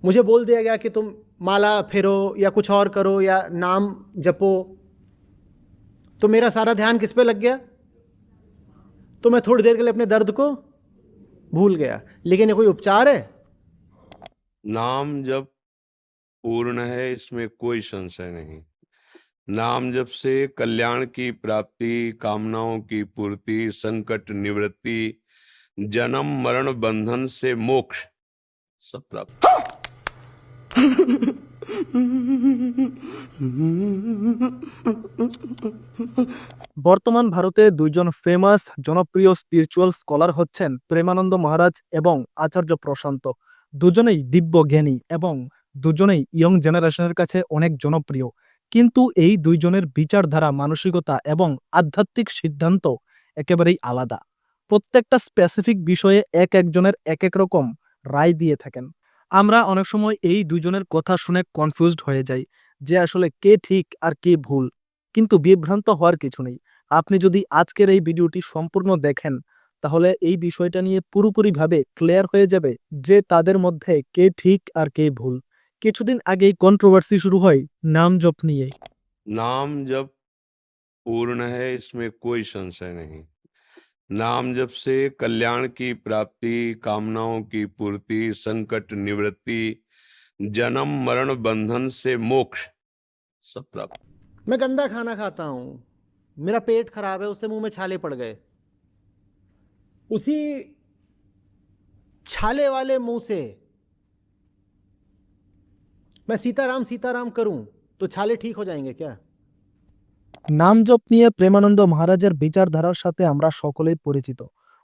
मुझे बोल दिया गया कि तुम माला फेरो या कुछ और करो या नाम जपो, तो मेरा सारा ध्यान किस पे लग गया? तो मैं थोड़ी देर के लिए अपने दर्द को भूल गया। लेकिन ये कोई उपचार है? नाम जप पूर्ण है, इसमें कोई संशय नहीं। नाम जप से कल्याण की प्राप्ति, कामनाओं की पूर्ति, संकट निवृत्ति, जन्म मरण बंधन से मोक्ष सब प्राप्त। বর্তমান ভারতে দুইজন ফেমাস জনপ্রিয় স্পিরিচুয়াল স্কলার হচ্ছেন প্রেমানন্দ মহারাজ এবং আচার্য প্রশান্ত। দুজনেই দিব্য জ্ঞানী এবং দুজনেই ইয়ং জেনারেশনের কাছে অনেক জনপ্রিয়। কিন্তু এই দুইজনের বিচারধারা, মানসিকতা এবং আধ্যাত্মিক সিদ্ধান্ত একেবারেই আলাদা। প্রত্যেকটা স্পেসিফিক বিষয়ে এক একজনের এক এক রকম রায় দিয়ে থাকেন। আমরা অনেক সময় এই দুইজনের কথা শুনে কনফিউজড হয়ে যাই যে আসলে কে ঠিক আর কে ভুল। কিন্তু বিভ্রান্ত হওয়ার কিছু নেই। আপনি যদি আজকের এই ভিডিওটি সম্পূর্ণ দেখেন তাহলে এই বিষয়টা নিয়ে পুরোপুরিভাবে ক্লিয়ার হয়ে যাবে যে তাদের মধ্যে কে ঠিক আর কে ভুল। কিছুদিন আগেই কন্ট্রোভার্সি শুরু হয় নাম জপ নিয়ে। नाम जप पूर्ण है, इसमें कोई संशय नहीं। नाम जप से कल्याण की प्राप्ति, कामनाओं की पूर्ति, संकट निवृत्ति, जन्म मरण बंधन से मोक्ष सब प्राप्त। मैं गंदा खाना खाता हूँ, मेरा पेट खराब है, उससे मुंह में छाले पड़ गए, उसी छाले वाले मुंह से मैं सीताराम सीताराम करूं तो छाले ठीक हो जाएंगे क्या? নাম জপ নিয়ে প্রেমানন্দ মহারাজের বিচারধারার সাথে আমরা সকলেই পরিচিত।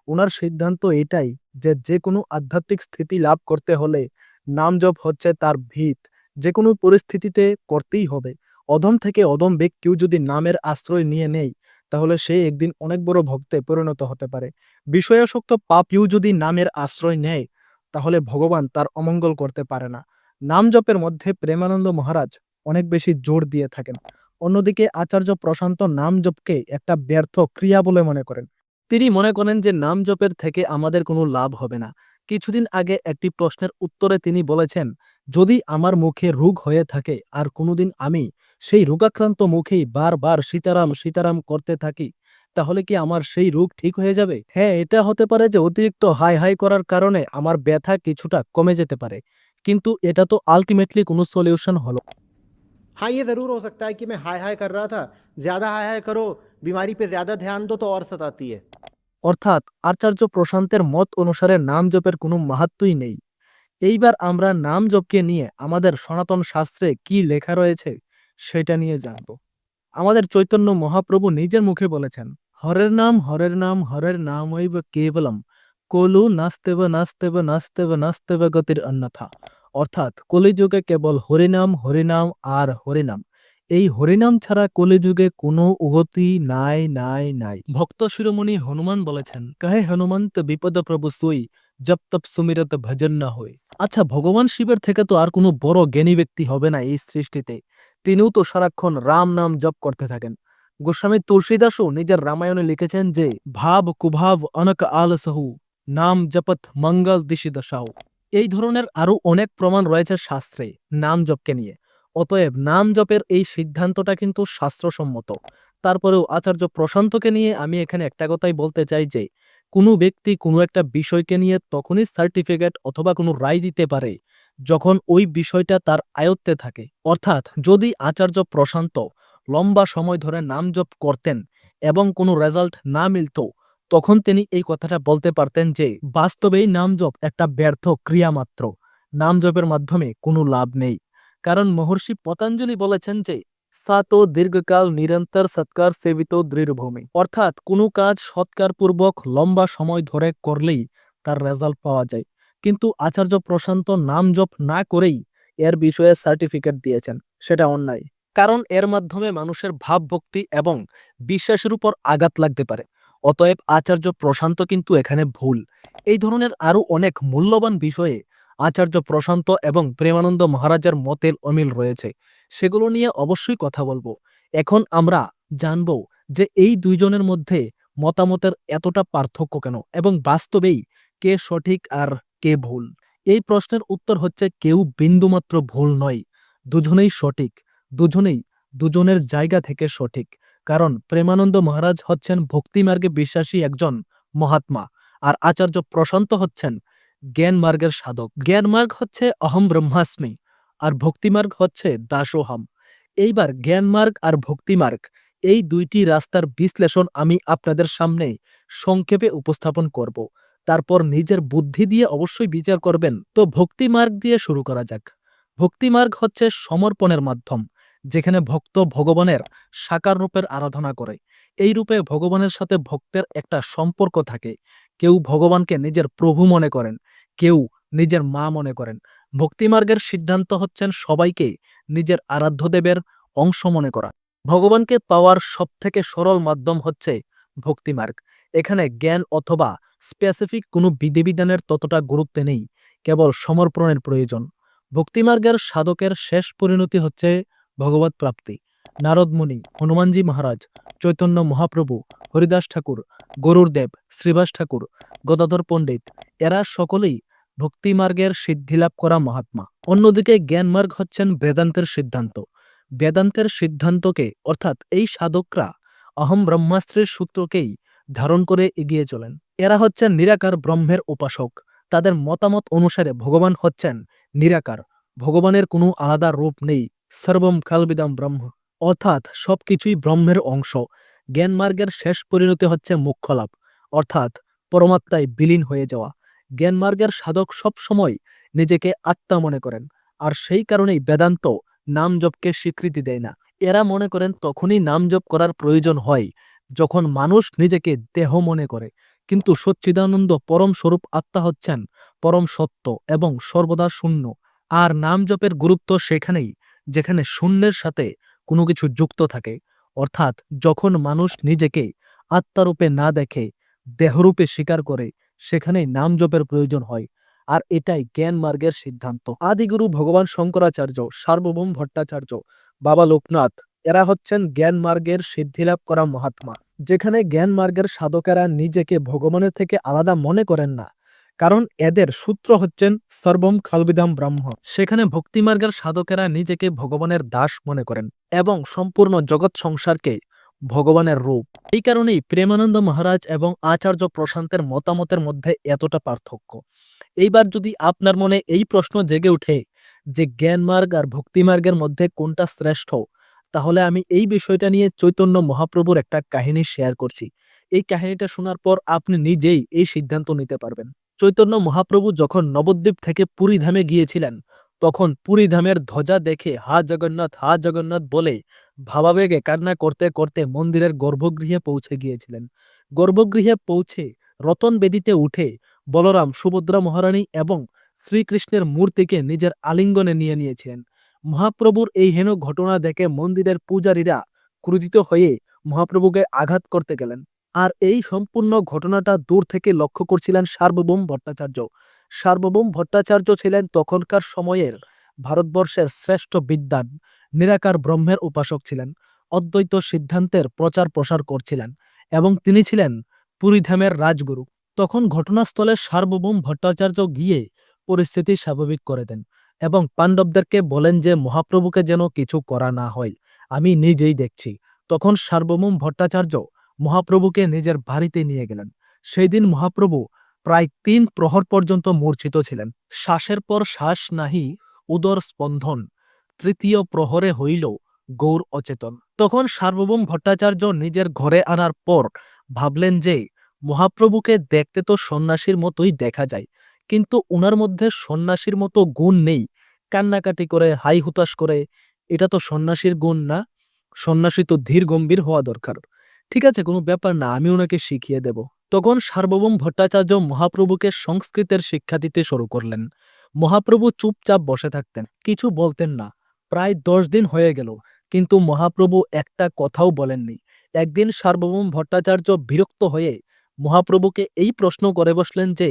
ওনার সিদ্ধান্ত এটাই যে যে কোনো আধ্যাত্মিক স্থিতি লাভ করতে হলে নাম জপ হচ্ছে তার ভিত, যে কোনো পরিস্থিতিতে করতেই হবে। অধম থেকে অধম ব্যক্তিও যদি নামের আশ্রয় নিয়ে নেয় তাহলে সে একদিন অনেক বড় ভক্তে পরিণত হতে পারে। বিষয়াসক্ত পাপীও যদি নামের আশ্রয় নেয় তাহলে ভগবান তার অমঙ্গল করতে পারে না। নাম জপের মধ্যে প্রেমানন্দ মহারাজ অনেক বেশি জোর দিয়ে থাকেন। অন্যদিকে আচার্য প্রশান্ত নাম জপকে একটা ব্যর্থ ক্রিয়া বলে মনে করেন। তিনি মনে করেন যে নাম জপের থেকে আমাদের কোনো লাভ হবে না। কিছুদিন আগে একটি প্রশ্নের উত্তরে তিনি বলেছেন, যদি আমার মুখে রোগ হয়ে থাকে আর কোনোদিন আমি সেই রোগাক্রান্ত মুখেই বারবার সীতারাম সীতারাম করতে থাকি তাহলে কি আমার সেই রোগ ঠিক হয়ে যাবে? হ্যাঁ, এটা হতে পারে যে অতিরিক্ত হাই হাই করার কারণে আমার ব্যথা কিছুটা কমে যেতে পারে, কিন্তু এটা তো আলটিমেটলি কোনো সলিউশন হলো। हाँ, ये ज़रूर हो सकता है कि मैं हाय हाय कर रहा था, ज़्यादा हाय हाय करो, बीमारी पे ज़्यादा ध्यान दो तो और सताती है। অর্থাৎ আচার্য প্রশান্তের মত অনুসারে নাম জপের কোনো মাহাত্ম্যই নেই। এইবার আমরা নাম জপকে নিয়ে আমাদের সনাতন শাস্ত্রে কি লেখা রয়েছে সেটা নিয়ে জানব। আমাদের চৈতন্য মহাপ্রভু নিজের মুখে বলেছেন, হরের নাম হরের নামৈব কেবলম কলু নাস্তেব নাস্তেব নাস্তেব নাস্তেব গতির অন্যথা। অর্থাৎ কলিযুগে কেবল হরিনাম হরিনাম আর হরিনাম। এই হরিনাম ছাড়া কলিযুগে কোনো উগতি নাই নাই নাই। ভক্ত শিরোমণি হনুমান বলেছেন, কহে হনুমন্ত বিপদ প্রভু সুই জপ তপ সুমিরত ভজন না হই। আচ্ছা, ভগবান শিবের থেকে তো আর কোনো বড় জ্ঞানী ব্যক্তি হবে না এই সৃষ্টিতে। তিনিও তো সারাক্ষণ রাম নাম জপ করতে থাকেন। গোস্বামী তুলসীদাসও নিজের রামায়ণে লিখেছেন যে ভাব কুভাব অনক আলসহু নাম জপত মঙ্গল দিশি দশাও। এই ধরনের আরো অনেক প্রমাণ রয়েছে শাস্ত্রে নাম জপকে নিয়ে। অতএব নাম জপের এই সিদ্ধান্তটা কিন্তু শাস্ত্রসম্মত। তারপরেও আচার্য প্রশান্তকে নিয়ে আমি এখানে একটা কথাই বলতে চাই যে কোনো ব্যক্তি কোনো একটা বিষয়কে নিয়ে তখনই সার্টিফিকেট অথবা কোনো রায় দিতে পারে যখন ওই বিষয়টা তার আয়ত্তে থাকে। অর্থাৎ যদি আচার্য প্রশান্ত লম্বা সময় ধরে নাম জপ করতেন এবং কোনো রেজাল্ট না মিলত, তখন তিনি এই কথাটা বলতে পারতেন যে বাস্তবেই নাম জপ একটা ব্যর্থ ক্রিয়া মাত্র, নাম জপের মাধ্যমে কোনো লাভ নেই। কারণ মহর্ষি পতঞ্জলি বলেছেন যে সাতো দীর্ঘকাল নিরন্তর সৎকার সেবিত দৃঢ়ভূমি। অর্থাৎ কোনো কাজ সৎকারপূর্বক লম্বা সময় ধরে করলেই তার রেজাল্ট পাওয়া যায়। কিন্তু আচার্য প্রশান্ত নাম জপ না করেই এর বিষয়ে সার্টিফিকেট দিয়েছেন, সেটা অন্যায়। কারণ এর মাধ্যমে মানুষের ভাবভক্তি এবং বিশ্বাসের উপর আঘাত লাগতে পারে। অতএব আচার্য প্রশান্ত কিন্তু এখানে ভুল। এই ধরনের আরো অনেক মূল্যবান বিষয়ে আচার্য প্রশান্ত এবং প্রেমানন্দ মহারাজের মতের অমিল রয়েছে, সেগুলো নিয়ে অবশ্যই কথা বলবো। এখন আমরা জানব যে এই দুইজনের মধ্যে মতামতের এতটা পার্থক্য কেন এবং বাস্তবেই কে সঠিক আর কে ভুল। এই প্রশ্নের উত্তর হচ্ছে কেউ বিন্দুমাত্র ভুল নয়, দুজনেই সঠিক, দুজনেই দুজনের জায়গা থেকে সঠিক। কারণ প্রেমানন্দ মহারাজ হচ্ছেন ভক্তিমার্গে বিশ্বাসী একজন মহাত্মা, আর আচার্য প্রশান্ত হচ্ছেন জ্ঞান মার্গের সাধক। জ্ঞান মার্গ হচ্ছে অহম ব্রহ্মাস্মি, আর ভক্তিমার্গ হচ্ছে দাসোহম। এইবার জ্ঞান মার্গ আর ভক্তিমার্গ, এই দুইটি রাস্তার বিশ্লেষণ আমি আপনাদের সামনে সংক্ষেপে উপস্থাপন করব। তারপর নিজের বুদ্ধি দিয়ে অবশ্যই বিচার করবেন। তো ভক্তিমার্গ দিয়ে শুরু করা যাক। ভক্তিমার্গ হচ্ছে সমর্পণের মাধ্যম, যেখানে ভক্ত ভগবানের সাকার রূপের আরাধনা করে। এই রূপে ভগবানের সাথে ভক্তের একটা সম্পর্ক থাকে। কেউ ভগবানকে নিজের প্রভু মনে করেন, কেউ নিজের মা মনে করেন। ভক্তিমার্গের সিদ্ধান্ত হচ্ছেন সবাইকে নিজের আরাধ্য দেবের অংশ মনে করা। ভগবানকে পাওয়ার সবথেকে সরল মাধ্যম হচ্ছে ভক্তিমার্গ। এখানে জ্ঞান অথবা স্পেসিফিক কোনো বিধিবিধানের ততটা গুরুত্ব নেই, কেবল সমর্পণের প্রয়োজন। ভক্তিমার্গের সাধকের শেষ পরিণতি হচ্ছে ভগবৎ প্রাপ্তি। নারদ মুনি, হনুমানজি মহারাজ, চৈতন্য মহাপ্রভু, হরিদাস ঠাকুর, গরুরদেব, শ্রীবাস ঠাকুর, গদাধর পণ্ডিত, এরা সকলেই ভক্তিমার্গের সিদ্ধিলাভ করা মহাত্মা। অন্যদিকে জ্ঞানমার্গ হচ্ছেন বেদান্তের সিদ্ধান্ত। বেদান্তের সিদ্ধান্তকে অর্থাৎ এই সাধকরা অহম ব্রহ্মাস্ত্রের সূত্রকেই ধারণ করে এগিয়ে চলেন। এরা হচ্ছেন নিরাকার ব্রহ্মের উপাসক। তাদের মতামত অনুসারে ভগবান হচ্ছেন নিরাকার, ভগবানের কোনো আলাদা রূপ নেই। সর্বম খালবিদম ব্রহ্ম, অর্থাৎ সবকিছুই ব্রহ্মের অংশ। জ্ঞানমার্গের শেষ পরিণতি হচ্ছে মোক্ষলাভ, অর্থাৎ পরমাত্মায় বিলীন হয়ে যাওয়া। জ্ঞানমার্গের সাধক সব সময় নিজেকে আত্মা মনে করেন, আর সেই কারণেই বেদান্ত নাম জপকে স্বীকৃতি দেয় না। এরা মনে করেন তখনই নাম জপ করার প্রয়োজন হয় যখন মানুষ নিজেকে দেহ মনে করে, কিন্তু সচ্চিদানন্দ পরম স্বরূপ আত্মা হচ্ছেন পরম সত্য এবং সর্বদা শূন্য। আর নাম জপের গুরুত্ব সেখানেই যেখানে শূন্যের সাথে কোনো কিছু যুক্ত থাকে, অর্থাৎ যখন মানুষ নিজেকে আত্মারূপে না দেখে দেহরূপে স্বীকার করে, সেখানেই নাম জপের প্রয়োজন হয়। আর এটাই জ্ঞান মার্গের সিদ্ধান্ত। আদিগুরু ভগবান শঙ্করাচার্য, সার্বভৌম ভট্টাচার্য, বাবা লোকনাথ, এরা হচ্ছেন জ্ঞান মার্গের সিদ্ধিলাভ করা মহাত্মা। যেখানে জ্ঞান মার্গের সাধকেরা নিজেকে ভগবানের থেকে আলাদা মনে করেন না, কারণ এদের সূত্র হচ্ছেন সর্বম খালবিদাম ব্রহ্ম। সেখানে ভক্তিমার্গের সাধকেরা নিজেকে ভগবানের দাস মনে করেন এবং সম্পূর্ণ জগৎ সংসারকে ভগবানের রূপ। এই কারণেই প্রেমানন্দ মহারাজ এবং আচার্য প্রশান্তের মতামতের মধ্যে এতটা পার্থক্য। এইবার যদি আপনার মনে এই প্রশ্ন জেগে ওঠে যে জ্ঞানমার্গ আর ভক্তিমার্গের মধ্যে কোনটা শ্রেষ্ঠ, তাহলে আমি এই বিষয়টা নিয়ে চৈতন্য মহাপ্রভুর একটা কাহিনী শেয়ার করছি। এই কাহিনীটা শোনার পর আপনি নিজেই এই সিদ্ধান্ত নিতে পারবেন। চৈতন্য মহাপ্রভু যখন নবদ্বীপ থেকে পুরী ধামে গিয়েছিলেন, তখন পুরী ধামের ধ্বজা দেখে হা জগন্নাথ বলে ভাবাবেগে কান্না করতে করতে মন্দিরের গর্ভগৃহে পৌঁছে গিয়েছিলেন। গর্ভগৃহে পৌঁছে রতন বেদিতে উঠে বলরাম, সুভদ্রা মহারানী এবং শ্রীকৃষ্ণের মূর্তিকে নিজের আলিঙ্গনে নিয়ে নিয়েছিলেন। মহাপ্রভুর এই হেন ঘটনা দেখে মন্দিরের পূজারীরা ক্রোধিত হয়ে মহাপ্রভুকে আঘাত করতে গেলেন। আর এই সম্পূর্ণ ঘটনাটা দূর থেকে লক্ষ্য করছিলেন সার্বভৌম ভট্টাচার্য। সার্বভৌম ভট্টাচার্য ছিলেন তখনকার সময়ের ভারতবর্ষের শ্রেষ্ঠ বিদ্বান, নিরাকার ব্রহ্মের উপাসক ছিলেন, অদ্বৈত সিদ্ধান্তের প্রচার প্রসার করছিলেন এবং তিনি ছিলেন পুরীধামের রাজগুরু। তখন ঘটনাস্থলে সার্বভৌম ভট্টাচার্য গিয়ে পরিস্থিতি স্বাভাবিক করে দেন এবং পাণ্ডবদেরকে বলেন যে মহাপ্রভুকে যেন কিছু করা না হয়, আমি নিজেই দেখছি। তখন সার্বভৌম ভট্টাচার্য মহাপ্রভুকে নিজের বাড়িতে নিয়ে গেলেন। সেই দিন মহাপ্রভু প্রায় ৩ প্রহর পর্যন্ত মূর্ছিত ছিলেন। শ্বাসের পর শ্বাস নাহি উদর স্পন্দন, তৃতীয় প্রহরে হইল গৌর অচেতন। তখন সার্বভৌম ভট্টাচার্য নিজের ঘরে আনার পর ভাবলেন যে মহাপ্রভুকে দেখতে তো সন্ন্যাসীর মতোই দেখা যায়, কিন্তু উনার মধ্যে সন্ন্যাসীর মতো গুণ নেই। কান্নাকাটি করে, হাই হুতাশ করে, এটা তো সন্ন্যাসীর গুণ না। সন্ন্যাসী তো ধীর গম্ভীর হওয়া দরকার। ঠিক আছে, কোনো ব্যাপার না, আমি ওনাকে শিখিয়ে দেব। তখন সার্বভৌম ভট্টাচার্য মহাপ্রভুকে সংস্কৃতের শিক্ষা দিতে শুরু করলেন। মহাপ্রভু চুপচাপ বসে থাকতেন, কিছু বলতেন না। প্রায় 10 দিন হয়ে গেল, কিন্তু মহাপ্রভু একটা কথাও বলেননি। একদিন সার্বভৌম ভট্টাচার্য বিরক্ত হয়ে মহাপ্রভুকে এই প্রশ্ন করে বসলেন যে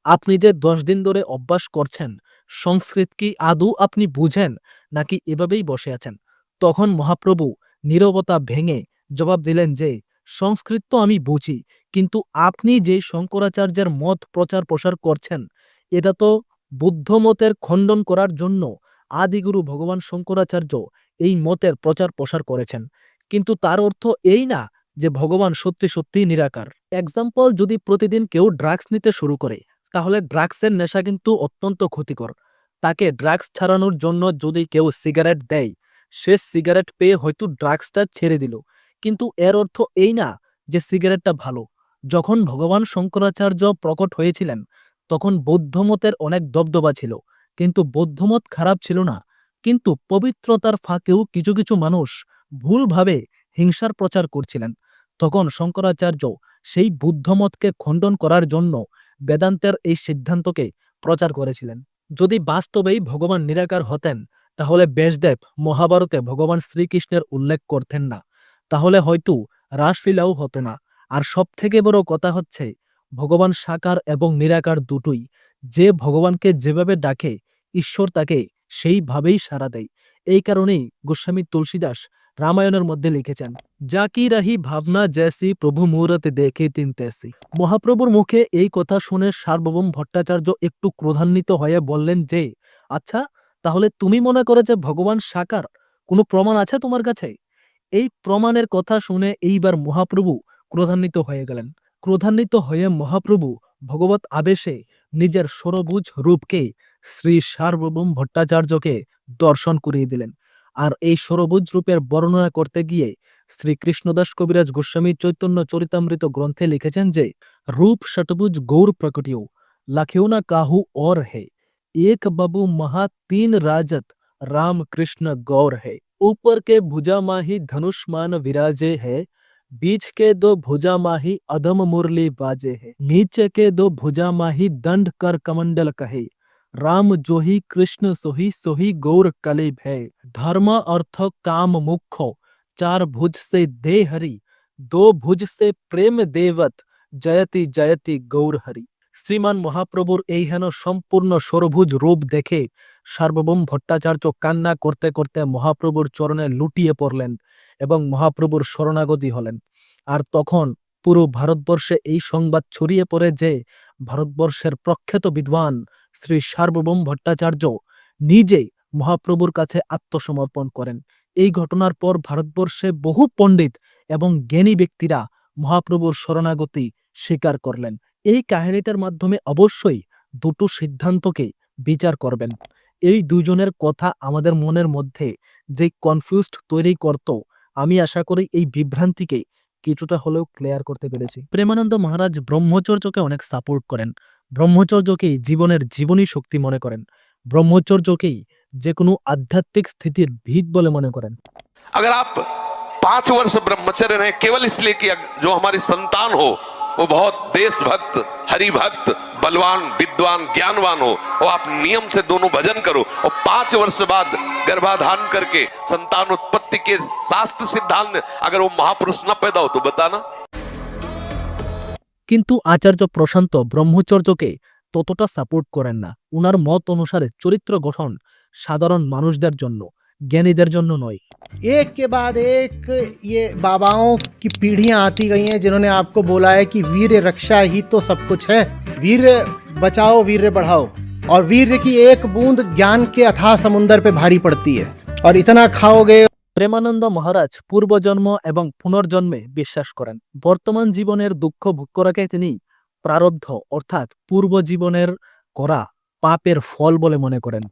আপনি যে 10 দিন ধরে অভ্যাস করছেন, সংস্কৃত কি আদৌ আপনি বুঝেন নাকি এভাবেই বসে আছেন? তখন মহাপ্রভু নীরবতা ভেঙে জবাব দিলেন যে সংস্কৃত তো আমি বুঝি, কিন্তু আপনি যে শঙ্করাচার্যের মত প্রচার প্রসার করছেন, এটা তো বুদ্ধ মতের খণ্ডন করার জন্য আদিগুরু ভগবান শঙ্করাচার্য এই মতের প্রচার প্রসার করেছেন, কিন্তু তার অর্থ এই না যে ভগবান সত্যি সত্যি নিরাকার। এক্সাম্পল, যদি প্রতিদিন কেউ ড্রাগস নিতে শুরু করে, তাহলে ড্রাগসের নেশা কিন্তু অত্যন্ত ক্ষতিকর। তাকে ড্রাগস ছাড়ানোর জন্য যদি কেউ সিগারেট দেয়, সে সিগারেট পেয়ে হয়তো ড্রাগসটা ছেড়ে দিল, কিন্তু এর অর্থ এই না যে সিগারেটটা ভালো। যখন ভগবান শঙ্করাচার্য প্রকট হয়েছিলেন, তখন বৌদ্ধমতের অনেক দবদবা ছিল, কিন্তু বৌদ্ধমত খারাপ ছিল না। কিন্তু পবিত্রতার ফাঁকেও কিছু কিছু মানুষ ভুলভাবে হিংসার প্রচার করছিলেন। তখন শঙ্করাচার্য সেই বুদ্ধমতকে খণ্ডন করার জন্য বেদান্তের এই সিদ্ধান্তকে প্রচার করেছিলেন। যদি বাস্তবেই ভগবান নিরাকার হতেন, তাহলে ব্যাসদেব মহাভারতে ভগবান শ্রীকৃষ্ণের উল্লেখ করতেন না, তাহলে হয়তো রাসলীলাও হতো না। আর সব থেকে বড় কথা হচ্ছে, ভগবান সাকার এবং নিরাকার দুটোই। যে ভগবানকে যেভাবে ডাকে, ঈশ্বর তাকে সেইভাবেই সাড়া দেয়। এই কারণেই গোস্বামী তুলসীদাস রামায়ণের মধ্যে লিখেছেন, যা কি রাহি ভাবনা জৈসি প্রভু মুহূর্ত দেখে তিন তেসি। মহাপ্রভুর মুখে এই কথা শুনে সার্বভৌম ভট্টাচার্য একটু ক্রোধান্বিত হয়ে বললেন যে, আচ্ছা, তাহলে তুমি মনে করো যে ভগবান সাকার, কোনো প্রমাণ আছে তোমার কাছে? এই প্রমাণের কথা শুনে এইবার মহাপ্রভু ক্রোধান্বিত হয়ে গেলেন। ক্রোধান্বিত হয়ে মহাপ্রভু ভগবত আবেশে নিজের ষড়ভুজ রূপকে শ্রী সার্বভৌম ভট্টাচার্যকে দর্শন করিয়ে দিলেন। আর এই ষড়ভুজ রূপের বর্ণনা করতে গিয়ে শ্রী কৃষ্ণদাস কবিরাজ গোস্বামী চৈতন্য চরিতামৃত গ্রন্থে লিখেছেন যে, রূপ ষটভুজ গৌর প্রকটিও লাখেও না কাহু और है एक बाबू महा तीन राजत राम कृष्ण गौर है ऊपर के भुजा माही धनुष्मान विराजे है बीच के दो भुजा माही अधम मुरली बाजे है नीचे के दो भुजा माही दंड कर कमंडल कहे राम जोही कृष्ण सोही सोही गौर कलेब है धर्म अर्थ काम मुख्य चार भुज से दे हरि दो भुज से प्रेम देवत जयति जयति गौर हरि। শ্রীমান মহাপ্রভুর এই হেন সম্পূর্ণ ষড়ভুজ রূপ দেখে সার্বভৌম ভট্টাচার্য কান্না করতে করতে মহাপ্রভুর চরণে লুটিয়ে পড়লেন এবং মহাপ্রভুর শরণাগতি হলেন। আর তখন পুরো ভারতবর্ষে এই সংবাদ ছড়িয়ে পড়ে যে ভারতবর্ষের প্রখ্যাত বিদ্বান শ্রী সার্বভৌম ভট্টাচার্য নিজে মহাপ্রভুর কাছে আত্মসমর্পণ করেন। এই ঘটনার পর ভারতবর্ষে বহু পণ্ডিত এবং জ্ঞানী ব্যক্তিরা মহাপ্রভুর শরণাগতি স্বীকার করলেন। এই কাহিনীটার মাধ্যমে অবশ্যই দুটো সিদ্ধান্তকে বিচার করবেন। এই দুজনের কথা আমাদের মনের মধ্যে যে কনফিউজড তৈরি করত, আমি আশা করি এই বিভ্রান্তিকে কিছুটা হলেও ক্লিয়ার করতে পেরেছি। প্রেমানন্দ মহারাজ ব্রহ্মচর্যকে অনেক সাপোর্ট করেন, ব্রহ্মচর্যকেই জীবনের জীবনী শক্তি মনে করেন, ব্রহ্মচর্যকেই যে কোনো আধ্যাত্মিক স্থিতির ভিত বলে মনে করেন। अगर आप 5 वर्ष ब्रह्मचर्य रहे केवल इसलिए कि जो हमारी संतान हो वो बहुत देशभक्त, हरिभक्त, बलवान, विद्वान, ज्ञानवान हो, और आप नियम से दोनों भजन करो, और 5 वर्ष बाद गर्भाधान करके संतान उत्पत्ति के शास्त्र सिद्धांत अगर वो महापुरुष न पैदा हो तो बताना। কিন্তু আচার্য প্রশান্ত ব্রহ্মচর্যকে ততটা সাপোর্ট করেন না। উনার মত অনুসারে চরিত্র গঠন সাধারণ মানুষদের জন্য, জ্ঞানীদের জন্য নয়। एक के बाद एक ये बाबाओं की पीढ़ियां आती गई हैं जिन्होंने आपको बोला है कि वीर्य रक्षा ही तो सब कुछ है, वीर्य बचाओ वीर्य बढ़ाओ, और वीर्य की एक बूंद ज्ञान के अथाह समुंदर पे भारी पड़ती है, और इतना खाओगे। প্রেমানন্দ মহারাজ পূর্বজন্ম এবং পুনর্জন্মে বিশ্বাস করেন। বর্তমান জীবনের দুঃখ ভোগ করাকে তিনি প্রারব্ধ অর্থাৎ পূর্ব জীবনের করা পাপের ফল বলে মনে করেন।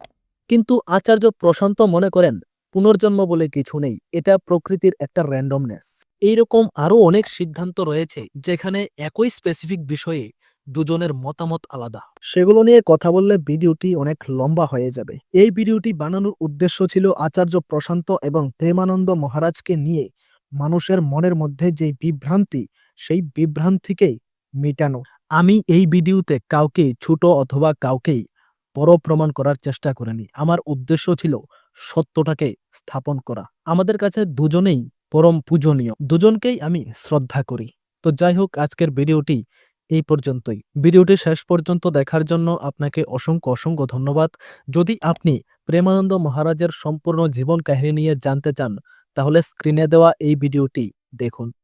কিন্তু আচার্য প্রশান্ত মনে করেন পুনর্জন্ম বলে কিছু নেই, এটা প্রকৃতির একটা র্যান্ডমনেস। এইরকম আরো অনেক সিদ্ধান্ত রয়েছে যেখানে একই স্পেসিফিক বিষয়ে দুজনের মতামত আলাদা। সেগুলো নিয়ে কথা বললে ভিডিওটি অনেক লম্বা হয়ে যাবে। এই ভিডিওটি বানানোর উদ্দেশ্য ছিল আচার্য প্রশান্ত এবং প্রেমানন্দ মহারাজকে নিয়ে মানুষের মনের মধ্যে যে বিভ্রান্তি, সেই বিভ্রান্তিকে মেটানো। আমি এই ভিডিওতে কাউকে ছোট অথবা কাউকেই বড় প্রমাণ করার চেষ্টা করিনি। আমার উদ্দেশ্য ছিল সত্যটাকে স্থাপন করা। আমাদের কাছে দুজনেই পরম পূজনীয়, দুজনকেই আমি শ্রদ্ধা করি। তো যাই হোক, আজকের ভিডিওটি এই পর্যন্তই। ভিডিওটি শেষ পর্যন্ত দেখার জন্য আপনাকে অসংখ্য অসংখ্য ধন্যবাদ। যদি আপনি প্রেমানন্দ মহারাজের সম্পূর্ণ জীবন কাহিনী নিয়ে জানতে চান, তাহলে স্ক্রিনে দেওয়া এই ভিডিওটি দেখুন।